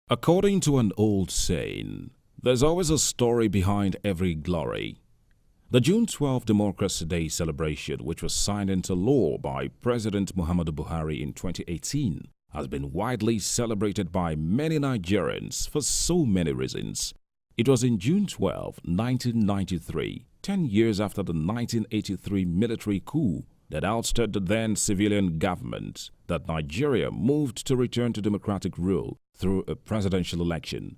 According to an old saying, there's always a story behind every glory. The June 12 Democracy Day celebration, which was signed into law by President Muhammadu Buhari in 2018, has been widely celebrated by many Nigerians for so many reasons. It was in June 12, 1993, 10 years after the 1983 military coup that ousted the then civilian government, that Nigeria moved to return to democratic rule through a presidential election.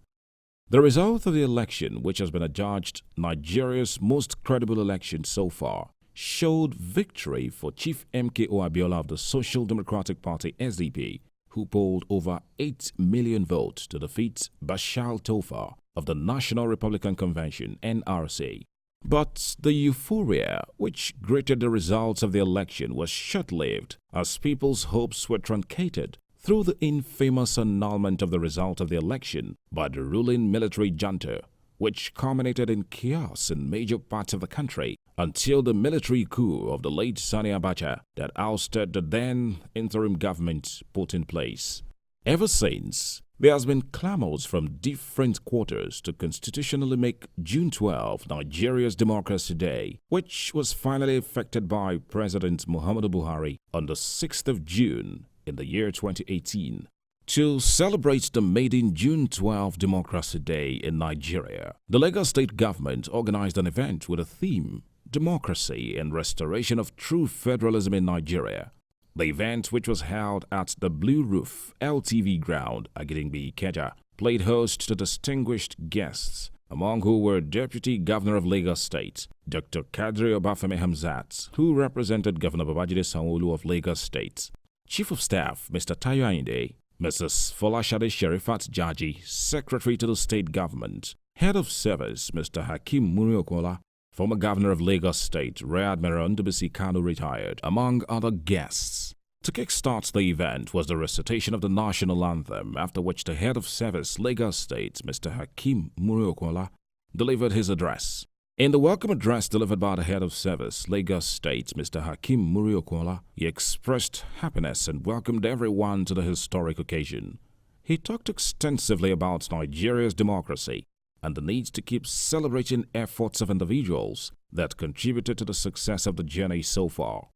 The result of the election, which has been adjudged Nigeria's most credible election so far, showed victory for Chief MKO Abiola of the Social Democratic Party SDP, who polled over 8 million votes to defeat Bashar Tofa of the National Republican Convention (NRC). But the euphoria which greeted the results of the election was short-lived, as people's hopes were truncated through the infamous annulment of the result of the election by the ruling military junta, which culminated in chaos in major parts of the country until the military coup of the late Sani Abacha that ousted the then interim government put in place. Ever since, there has been clamors from different quarters to constitutionally make June 12 Nigeria's Democracy Day, which was finally effected by President Muhammadu Buhari on the 6th of June in the year 2018. To celebrate the maiden June 12 Democracy Day in Nigeria, the Lagos State government organized an event with a theme, Democracy and Restoration of True Federalism in Nigeria. The event, which was held at the Blue Roof LTV ground, Agidingbi, Ikeja, played host to distinguished guests, among who were Deputy Governor of Lagos State, Dr. Kadri Obafemi Hamzat, who represented Governor Babajide Sanwo-Olu of Lagos State, Chief of Staff Mr. Tayo Ayinde, Mrs. Folashade Sherifat Jaji, Secretary to the State Government, Head of Service Mr. Hakeem Muri-Okola, former Governor of Lagos State, Rear Admiral Ndubisi Kanu retired, among other guests. To kickstart the event was the recitation of the national anthem, after which the Head of Service, Lagos State, Mr. Hakeem Muri-Okola, delivered his address. In the welcome address delivered by the Head of Service, Lagos State, Mr. Hakeem Muri-Okola, he expressed happiness and welcomed everyone to the historic occasion. He talked extensively about Nigeria's democracy and the need to keep celebrating efforts of individuals that contributed to the success of the journey so far.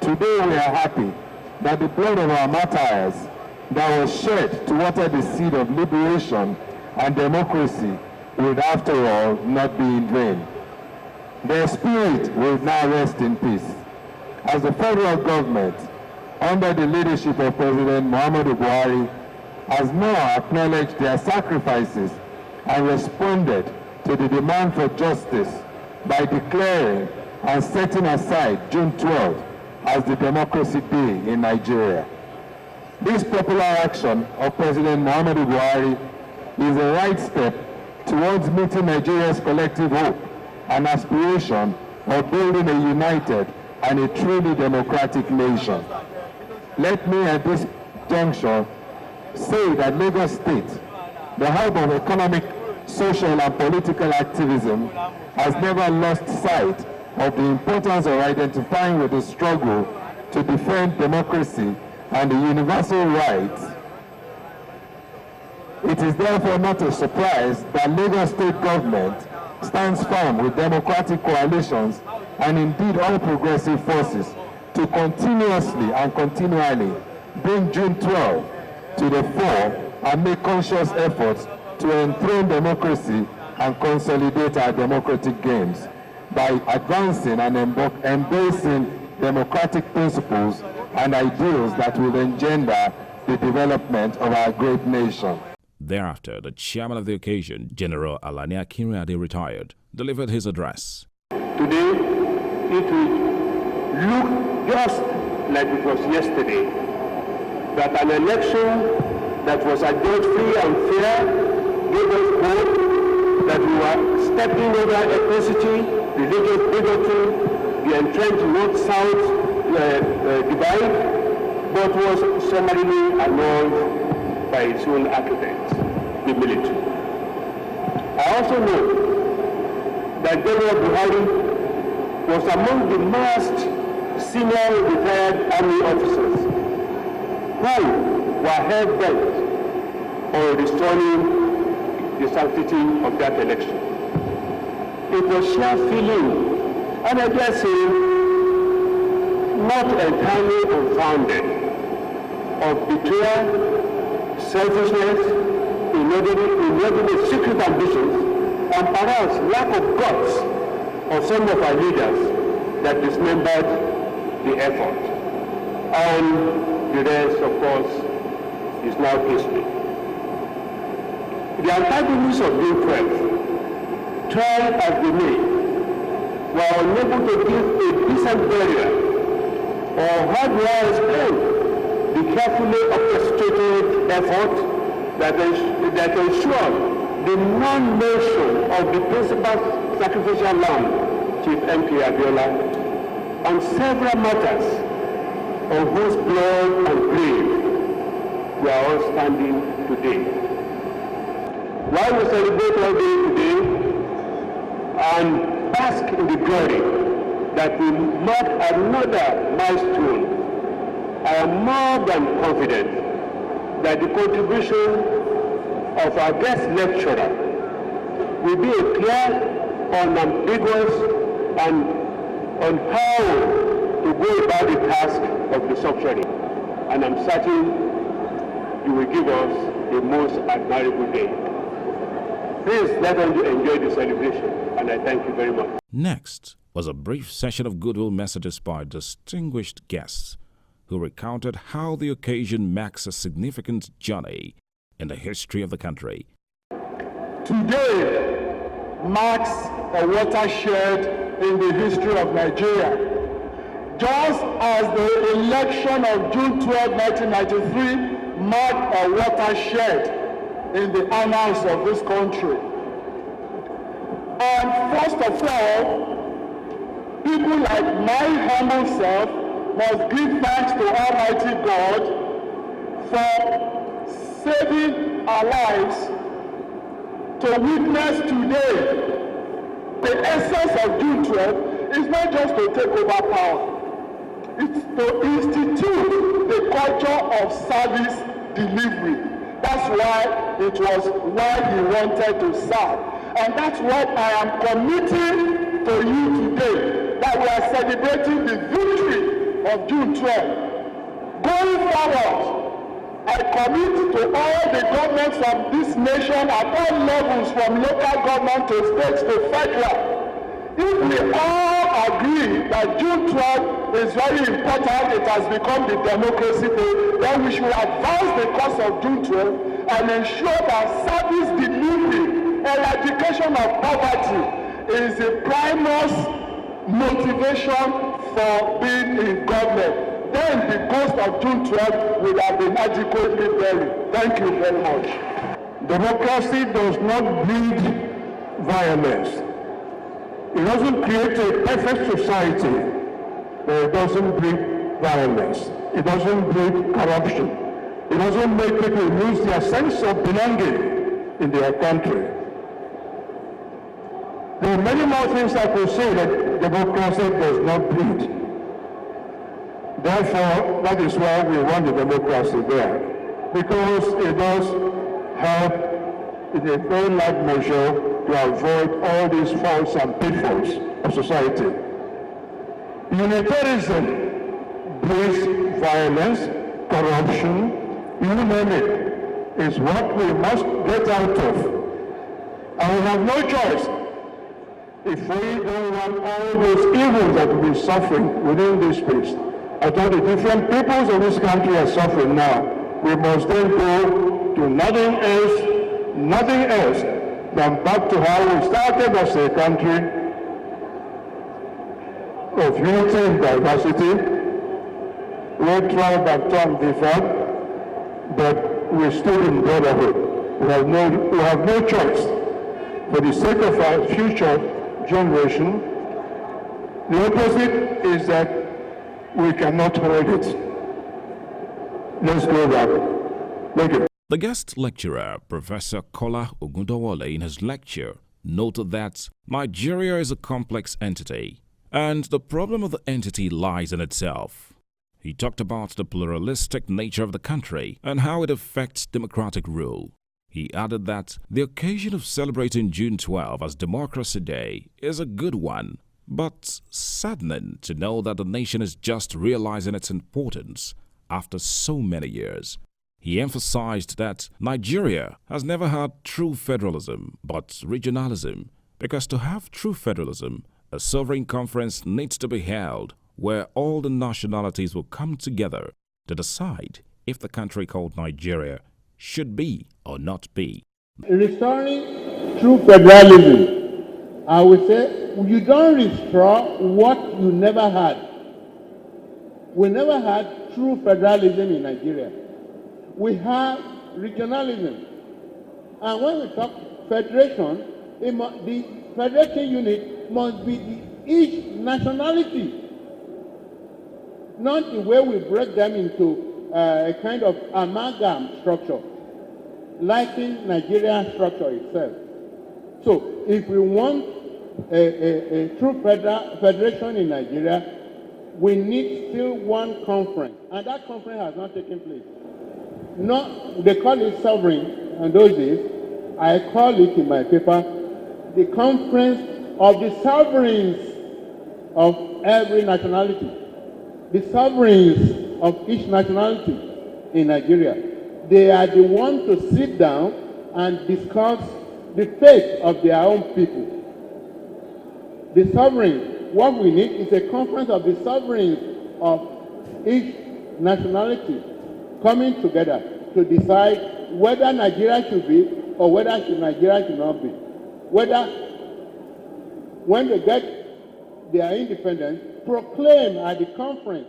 Today we are happy that the blood of our martyrs that was shed to water the seed of liberation and democracy would after all not be in vain. Their spirit will now rest in peace, as the federal government, under the leadership of President Muhammadu Buhari, has now acknowledged their sacrifices and responded to the demand for justice by declaring and setting aside June 12 as the Democracy Day in Nigeria. This popular action of President Muhammadu Buhari is the right step towards meeting Nigeria's collective hope and aspiration of building a united and a truly democratic nation. Let me at this juncture say that Lagos State, the hub of economic, social and political activism, has never lost sight of the importance of identifying with the struggle to defend democracy and the universal rights. It is therefore not a surprise that Lagos State government stands firm with democratic coalitions and indeed all progressive forces to continuously and continually bring June 12 to the fore and make conscious efforts to enthrone democracy and consolidate our democratic gains by advancing and embracing democratic principles and ideals that will engender the development of our great nation. Thereafter, the chairman of the occasion, General Alani Akinrinade, retired, delivered his address. Today, it will look just like it was yesterday, that an election that was adjudged free and fair gave us hope that we were stepping over ethnicity, religious bigotry, the entrenched north-south divide, but was summarily annulled by its own architects, the military. I also know that General Buhari was among the most senior retired army officers who were hell-bent on restoring the sanctity of that election. It was sheer feeling, and I dare say, not entirely unfounded, of betrayal, selfishness, inordinate secret ambitions, and perhaps lack of guts of some of our leaders that dismembered the effort. And the rest, of course, is now history. The antagonists of June 12th, tried as they may, were unable to give a decent burial, or how do I explain the carefully orchestrated effort that ensured the non-mention of the principal sacrificial lamb, Chief M.K. Abiola, on several matters of whose blood and grave we are all standing today. While we celebrate all day today and bask in the glory that will mark another milestone, I am more than confident that the contribution of our guest lecturer will be a clear, unambiguous, and unpowered to go about the task of the subsidiary. And I'm certain you will give us a most admirable day. Please let us enjoy the celebration, and I thank you very much. Next was a brief session of goodwill messages by distinguished guests who recounted how the occasion marks a significant journey in the history of the country. Today marks a watershed in the history of Nigeria. Just as the election of June 12, 1993 marked a watershed in the annals of this country. And first of all, people like my humble self must give thanks to Almighty God for saving our lives to witness today. The essence of June 12 is not just to take over power. It's to institute the culture of service delivery. That's why it was why he wanted to serve. And that's what I am committing to you today, that we are celebrating the victory of June 12. Going forward, I commit to all the governments of this nation at all levels, from local government to states to federal. If we all agree that June 12 is very important, it has become the democracy day, then we should advance the cause of June 12 and ensure that service delivery, eradication of poverty is the primus motivation for being in government. Then the ghost of June 12 would have been adequately buried. Thank you very much. Democracy does not breed violence. It doesn't create a perfect society, but it doesn't breed violence. It doesn't breed corruption. It doesn't make people lose their sense of belonging in their country. There are many more things I could say that democracy does not breed. Therefore, that is why we want the democracy there, because it does help in a very large measure to avoid all these faults and pitfalls of society. Unitarianism breeds violence, corruption, you name it, is what we must get out of. And we have no choice. If we don't want all those evils that we're suffering within this space, I thought the different peoples of this country are suffering now, we must then go to nothing else than back to how we started as a country of unity and diversity, where tribe and tongue differed, but we stood in brotherhood. We have no choice. For the sake of our future generation, the opposite is that we cannot hold it. Let's go back. Thank you. The guest lecturer, Professor Kola Ogundawole, in his lecture, noted that Nigeria is a complex entity, and the problem of the entity lies in itself. He talked about the pluralistic nature of the country and how it affects democratic rule. He added that the occasion of celebrating June 12 as Democracy Day is a good one, but saddening to know that the nation is just realizing its importance after so many years. He emphasized that Nigeria has never had true federalism but regionalism, because to have true federalism, a sovereign conference needs to be held where all the nationalities will come together to decide if the country called Nigeria should be or not be. Restoring true federalism, I would say you don't restore what you never had. We never had true federalism in Nigeria. We have regionalism. And when we talk federation, the federation unit must be each nationality, not the way we break them into a kind of amalgam structure, lacking Nigerian structure itself. So if we want a true federation in Nigeria, we need still one conference, and that conference has not taken place. They call it sovereign in those days. I call it in my paper the conference of the sovereigns of every nationality, the sovereigns of each nationality in Nigeria. They are the ones to sit down and discuss the fate of their own people. The sovereigns, what we need is a conference of the sovereigns of each nationality coming together to decide whether Nigeria should be or whether Nigeria should not be. Whether, when they get their independence, proclaim at the conference,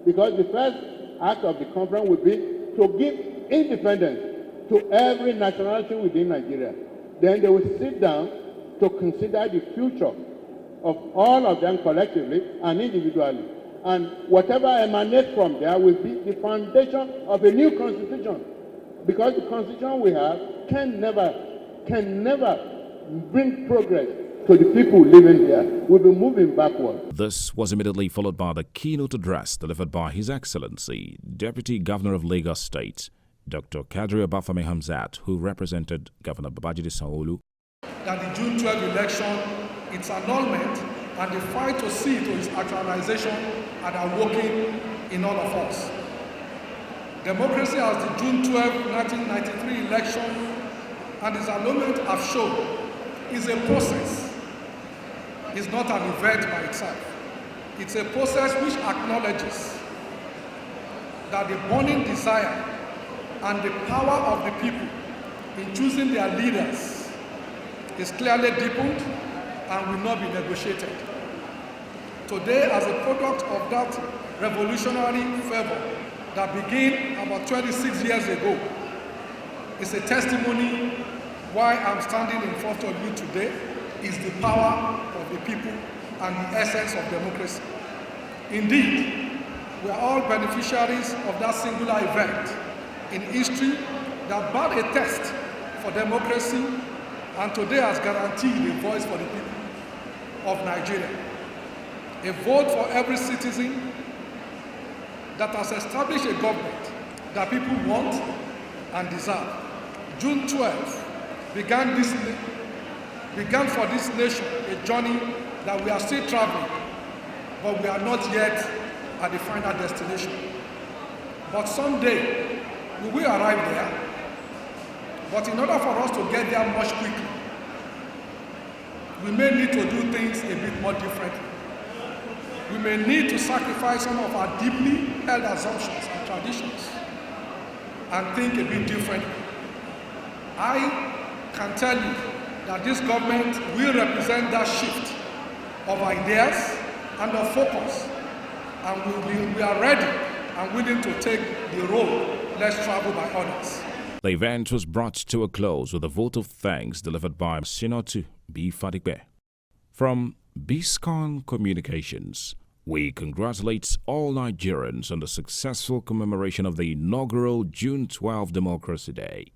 because the first act of the conference will be to give independence to every nationality within Nigeria. Then they will sit down to consider the future of all of them collectively and individually. And whatever emanates from there will be the foundation of a new constitution. Because the constitution we have can never bring progress to the people living here. We'll be moving backward. This was immediately followed by the keynote address delivered by His Excellency, Deputy Governor of Lagos State, Dr. Kadri Obafemi Hamzat, who represented Governor Babajide Sanwo-Olu. That the June 12 election, its annulment, and the fight to see to its actualization are working in all of us. Democracy as the June 12, 1993 election and its annulment have shown is a process. It's not an event by itself. It's a process which acknowledges that the burning desire and the power of the people in choosing their leaders is clearly deepened and will not be negotiated. Today, as a product of that revolutionary fervor that began about 26 years ago, is a testimony why I'm standing in front of you today is the power of the people and the essence of democracy. Indeed, we are all beneficiaries of that singular event in history that brought a test for democracy and today has guaranteed a voice for the people of Nigeria. A vote for every citizen that has established a government that people want and deserve. June 12 began for this nation a journey that we are still traveling, but we are not yet at the final destination. But someday we will arrive there. But in order for us to get there much quickly, we may need to do things a bit more differently. We may need to sacrifice some of our deeply held assumptions and traditions and think a bit differently. I can tell you that this government will represent that shift of ideas and of focus, and we are ready and willing to take the road less traveled by others. The event was brought to a close with a vote of thanks delivered by Senator B. Fadigbe. From BISCON Communications, We congratulate all Nigerians on the successful commemoration of the inaugural June 12 Democracy Day.